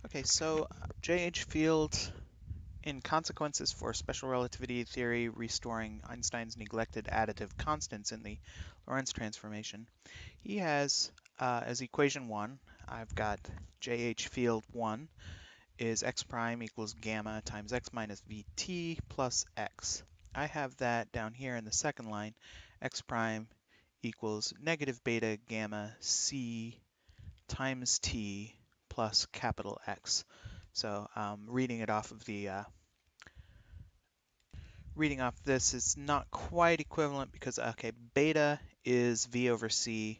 Okay, so J.H. Fields, in Consequences for Special Relativity Theory, Restoring Einstein's Neglected Additive Constants in the Lorentz Transformation, he has as equation 1, I've got J.H. Field 1 is x prime equals gamma times x minus vt plus x. I have that down here in the second line, x prime equals negative beta gamma c times t plus capital X. So reading it off of the reading off this is not quite equivalent because okay, beta is v over c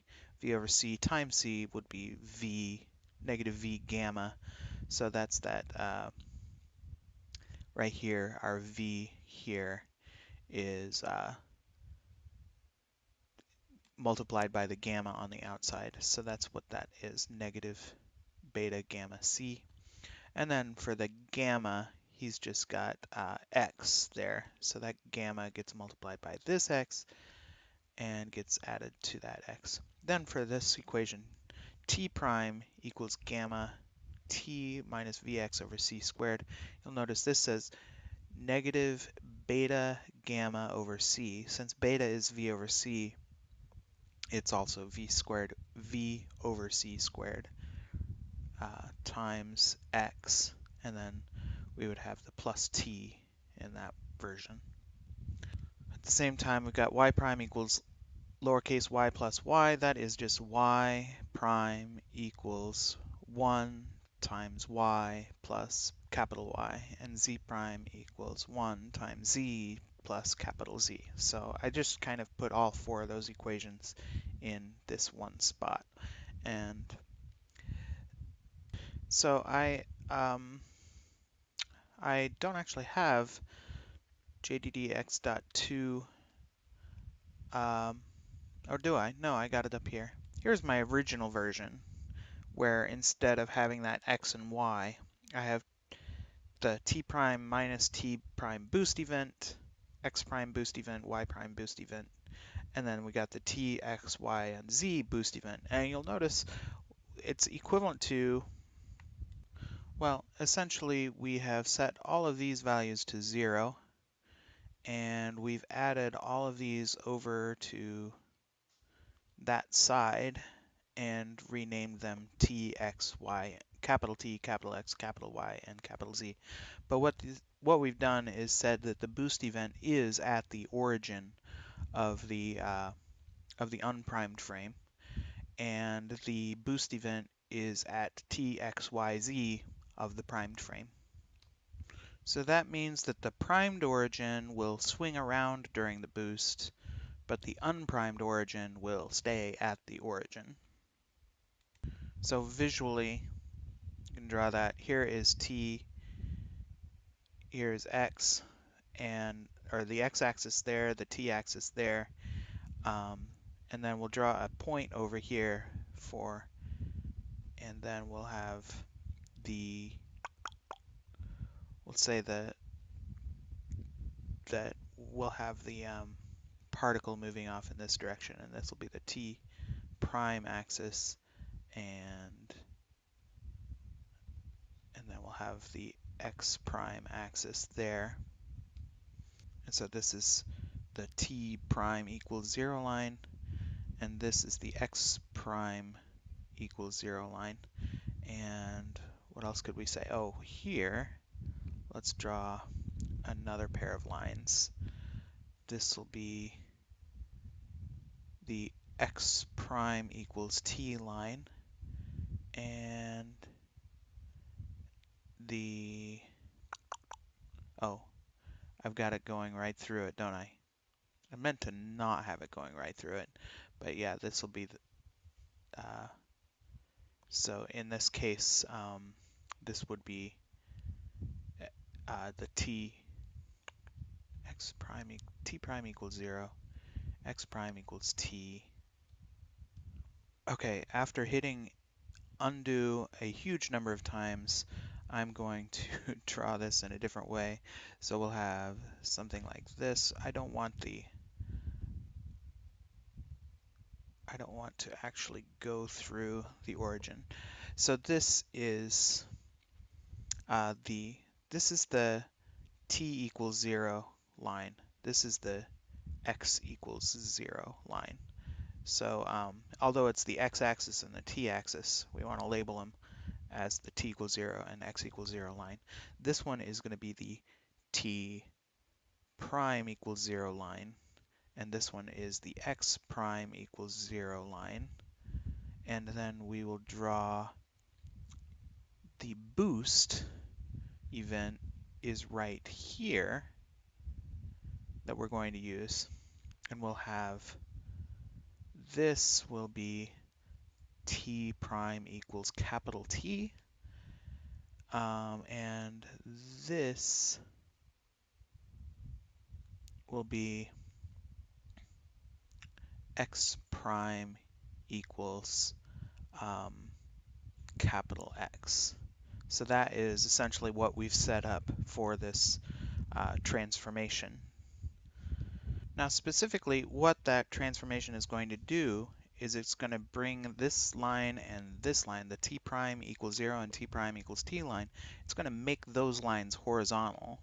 times c would be v negative v gamma. So that's that right here. Our v here is multiplied by the gamma on the outside. So that's what that is, negative beta gamma c. And then for the gamma, he's just got x there. So that gamma gets multiplied by this x and gets added to that x. Then for this equation, t prime equals gamma t minus vx over c squared. You'll notice this says negative beta gamma over c. Since beta is v over c, it's also v over c squared times x, and then we would have the plus t in that version. At the same time, we've got y prime equals lowercase y plus y. That is just y prime equals 1 times y plus capital Y, and z prime equals 1 times z plus capital Z. So I just kind of put all four of those equations in this one spot. And so I don't actually have JDDX.2, or do I? No, I got it up here. Here's my original version, where instead of having that x and y, I have the t prime minus t prime boost event, x prime boost event, y prime boost event, and then we got the t, x, y, and z boost event. And you'll notice it's equivalent to, well, essentially we have set all of these values to 0, and we've added all of these over to that side and renamed them T, X, Y, capital T, capital X, capital Y, and capital Z. But what we've done is said that the boost event is at the origin of the unprimed frame, and the boost event is at T, X, Y, Z of the primed frame. So that means that the primed origin will swing around during the boost, but the unprimed origin will stay at the origin. So visually, you can draw that. Here is t, here is x, or the x-axis there, the t-axis there, and then we'll draw a point over here and then we'll have we'll say that we'll have the particle moving off in this direction, and this will be the t prime axis, and then we'll have the x prime axis there. And so this is the t prime equals 0 line, and this is the x prime equals 0 line. And what else could we say? Oh, here, let's draw another pair of lines. This will be the x prime equals t line, and I've got it going right through it, don't I? I meant to not have it going right through it, but yeah, this will be so in this case, this would be the t prime equals 0, x prime equals t. Okay, after hitting undo a huge number of times, I'm going to draw this in a different way. So we'll have something like this. I don't want to actually go through the origin. So this is this is the t equals 0 line. This is the x equals 0 line. So although it's the x-axis and the t-axis, we want to label them as the t equals 0 and x equals 0 line. This one is going to be the t prime equals 0 line, and this one is the x prime equals 0 line. And then we will draw the boost event is right here that we're going to use. And we'll have this will be t prime equals capital T. And this will be x prime equals capital X. So that is essentially what we've set up for this transformation. Now specifically what that transformation is going to do is it's going to bring this line and this line, the t prime equals 0 and t prime equals t line, it's going to make those lines horizontal,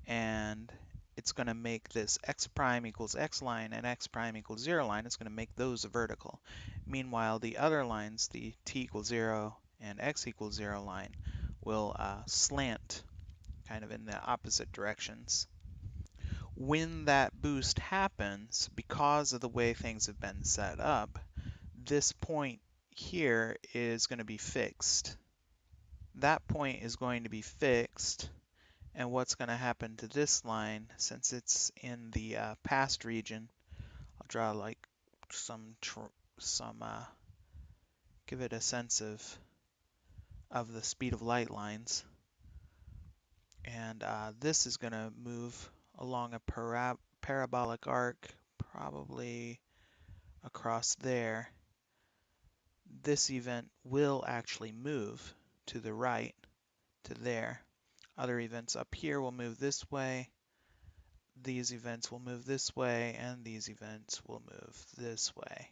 and it's going to make this x prime equals x line and x prime equals 0 line, it's going to make those vertical. Meanwhile, the other lines, the t equals 0 and x equals 0 line, will slant kind of in the opposite directions. When that boost happens, because of the way things have been set up, this point here is going to be fixed. That point is going to be fixed, and what's going to happen to this line, since it's in the past region, I'll draw like give it a sense of the speed of light lines. And this is going to move along a parabolic arc, probably across there. This event will actually move to the right, to there. Other events up here will move this way. These events will move this way, and these events will move this way.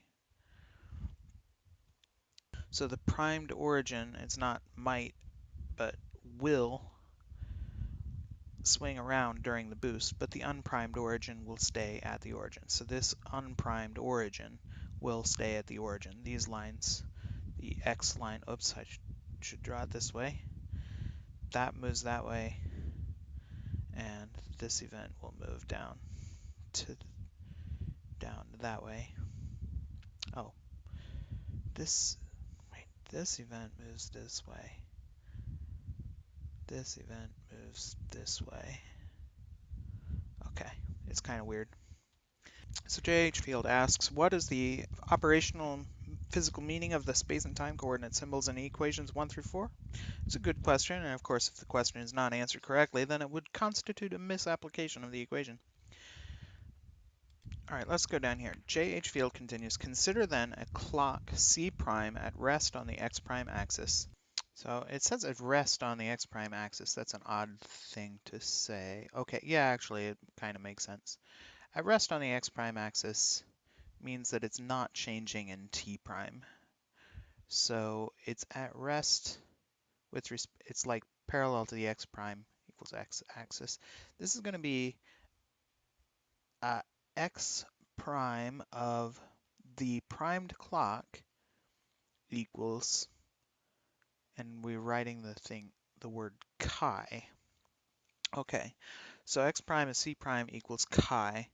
So the primed origin, it's not might, but will swing around during the boost, but the unprimed origin will stay at the origin. So this unprimed origin will stay at the origin. These lines, the x line, oops, I should draw it this way. That moves that way, and this event will move down that way. Oh, this event moves this way. This event moves this way. Okay, it's kind of weird. So J.H.Fields asks, what is the operational physical meaning of the space and time coordinate symbols in equations 1 through 4? It's a good question, and of course if the question is not answered correctly, then it would constitute a misapplication of the equation. Alright, let's go down here. J.H.Fields continues, consider then a clock C prime at rest on the x prime axis. So it says at rest on the x prime axis. That's an odd thing to say. Okay, yeah, actually it kind of makes sense. At rest on the x prime axis means that it's not changing in t prime. So it's at rest with it's like parallel to the x prime equals x axis. This is going to be x prime of the primed clock equals, and we're writing the word chi. Okay, so x prime is c prime equals chi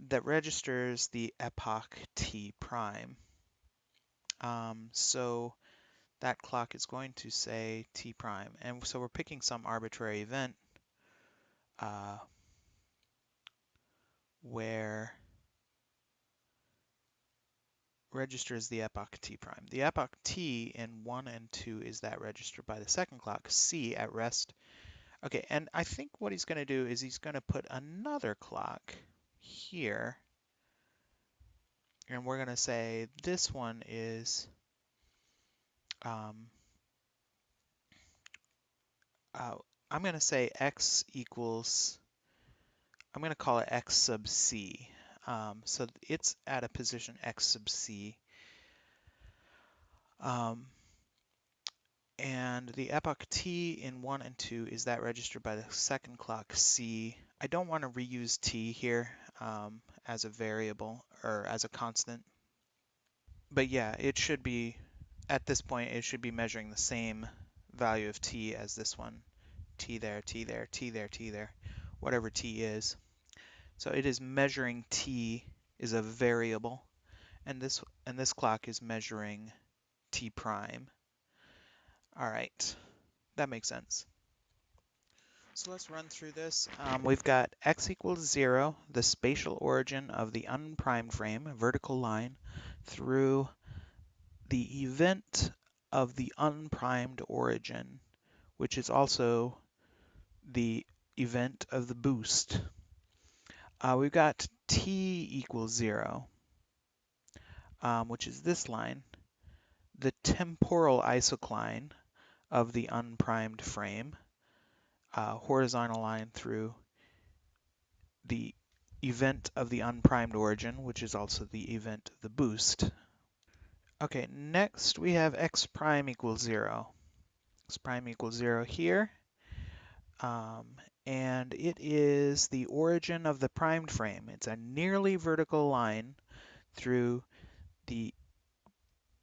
that registers the epoch t prime. So that clock is going to say t prime, and so we're picking some arbitrary event where registers the epoch t prime. The epoch t in 1 and 2 is that registered by the second clock, c at rest. Okay, and I think what he's going to do is he's going to put another clock here, and we're going to say this one is I'm going to say x equals, I'm going to call it x sub c. So it's at a position x sub c. And the epoch t in 1 and 2 is that registered by the second clock c. I don't want to reuse t here as a variable or as a constant. But yeah, it should be, at this point, it should be measuring the same value of t as this one. T there, t there, t there, t there, whatever t is. So it is measuring t is a variable, and this clock is measuring t prime. All right, that makes sense. So let's run through this. We've got x equals 0, the spatial origin of the unprimed frame, vertical line, through the event of the unprimed origin, which is also the event of the boost. We've got t equals 0, which is this line, the temporal isocline of the unprimed frame, horizontal line through the event of the unprimed origin, which is also the event of the boost. Okay, next we have x prime equals 0. X prime equals 0 here. And it is the origin of the primed frame. It's a nearly vertical line through the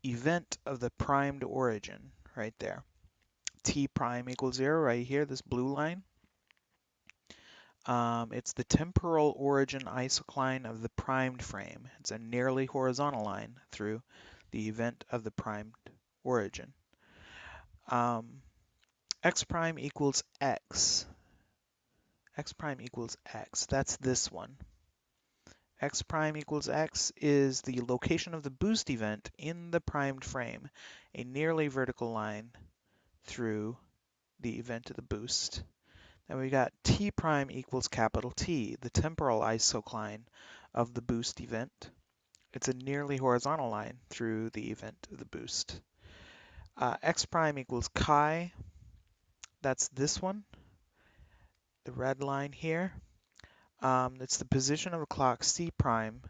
event of the primed origin right there. T prime equals 0 right here, this blue line. It's the temporal origin isocline of the primed frame. It's a nearly horizontal line through the event of the primed origin. X prime equals x. X prime equals x. That's this one. X prime equals x is the location of the boost event in the primed frame, a nearly vertical line through the event of the boost. Then we got t prime equals capital T, the temporal isocline of the boost event. It's a nearly horizontal line through the event of the boost. X prime equals chi. That's this one, the red line here. It's the position of the clock C prime,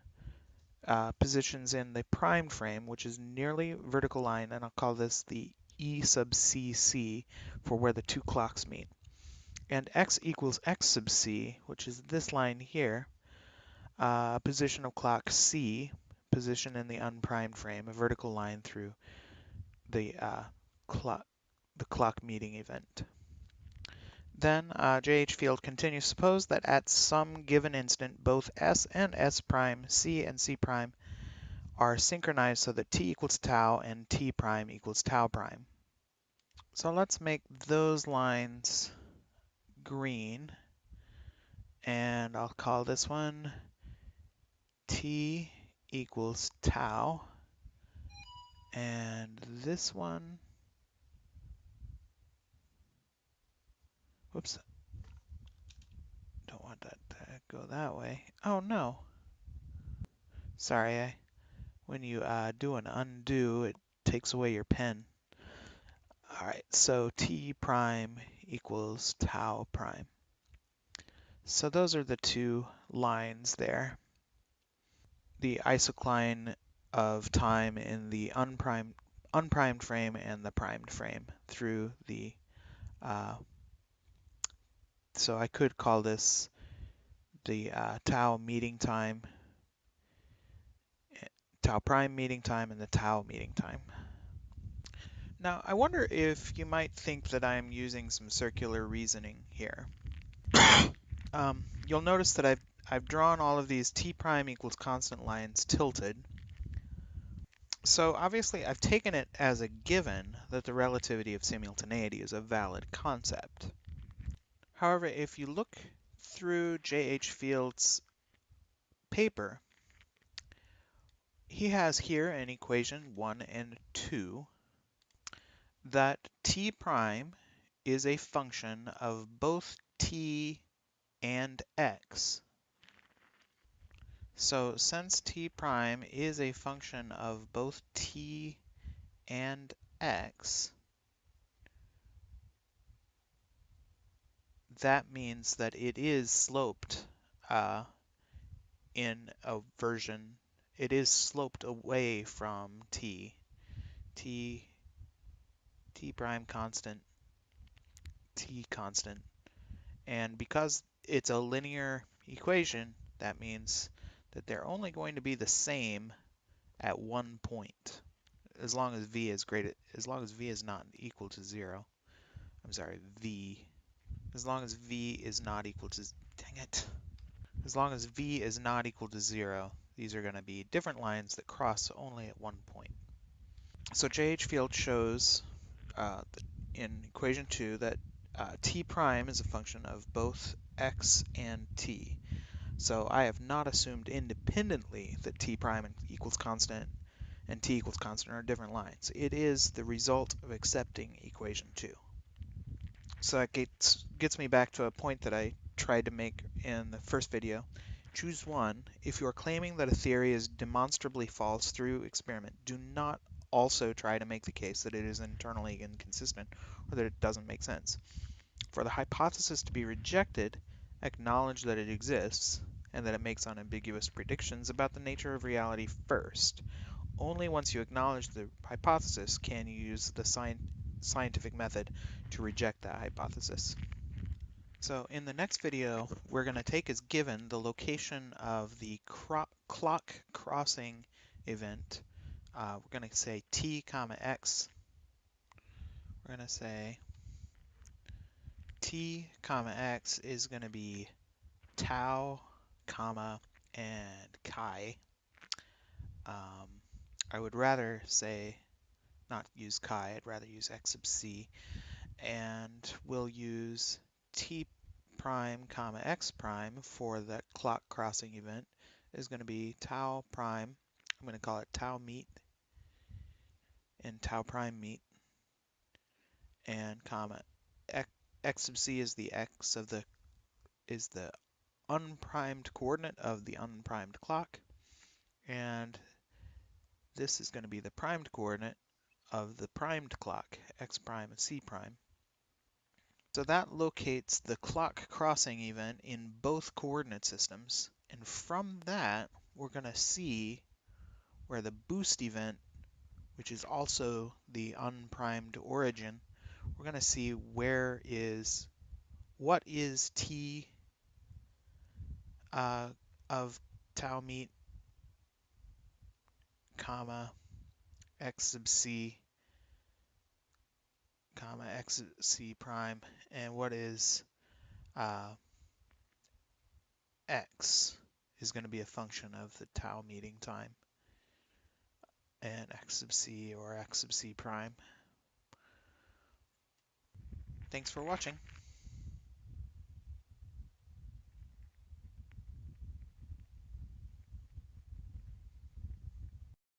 positions in the prime frame, which is nearly vertical line, and I'll call this the E sub CC for where the two clocks meet. And x equals x sub c, which is this line here, position of clock C, position in the unprimed frame, a vertical line through the clock meeting event. Then J.H.Fields continues, suppose that at some given instant, both S and S prime, C and C prime are synchronized so that t equals tau and t prime equals tau prime. So let's make those lines green, and I'll call this one t equals tau, and this one, whoops, don't want that to go that way. Oh no, sorry, when you do an undo, it takes away your pen. All right, so t prime equals tau prime. So those are the two lines there. The isocline of time in the unprimed frame and the primed frame through the, so I could call this the tau meeting time, tau prime meeting time, and the tau meeting time. Now, I wonder if you might think that I'm using some circular reasoning here. You'll notice that I've drawn all of these t prime equals constant lines tilted. So obviously I've taken it as a given that the relativity of simultaneity is a valid concept. However, if you look through J.H.Fields' paper, he has here an equation 1 and 2 that t prime is a function of both t and x. So since t prime is a function of both t and x, that means that it is sloped in a version, it is sloped away from t. t t prime constant, t constant. And because it's a linear equation, that means that they're only going to be the same at one point, as long as v is not equal to 0. I'm sorry, v. As long as v is not equal to, dang it. As long as v is not equal to 0, these are going to be different lines that cross only at one point. So J.H.Fields shows in equation 2 that t prime is a function of both x and t. So I have not assumed independently that t prime equals constant and t equals constant are different lines. It is the result of accepting equation 2. So that gets me back to a point that I tried to make in the first video. Choose one. If you are claiming that a theory is demonstrably false through experiment, do not also try to make the case that it is internally inconsistent or that it doesn't make sense. For the hypothesis to be rejected, acknowledge that it exists and that it makes unambiguous predictions about the nature of reality first. Only once you acknowledge the hypothesis can you use the scientific method to reject that hypothesis. So in the next video, we're going to take as given the location of the clock crossing event. We're going to say t comma x. We're going to say t comma x is going to be tau comma and chi. I would rather say not use chi, I'd rather use x sub c. And we'll use t prime comma x prime for the clock crossing event is going to be tau prime. I'm going to call it tau meet and tau prime meet, and comma x sub c is the unprimed coordinate of the unprimed clock, and this is going to be the primed coordinate of the primed clock, x prime and c prime. So that locates the clock crossing event in both coordinate systems. And from that, we're going to see where the boost event, which is also the unprimed origin, we're going to see what is t of tau meet comma x sub c comma x sub c prime, and what is x is going to be a function of the tau meeting time, and x sub c or x sub c prime. Thanks for watching.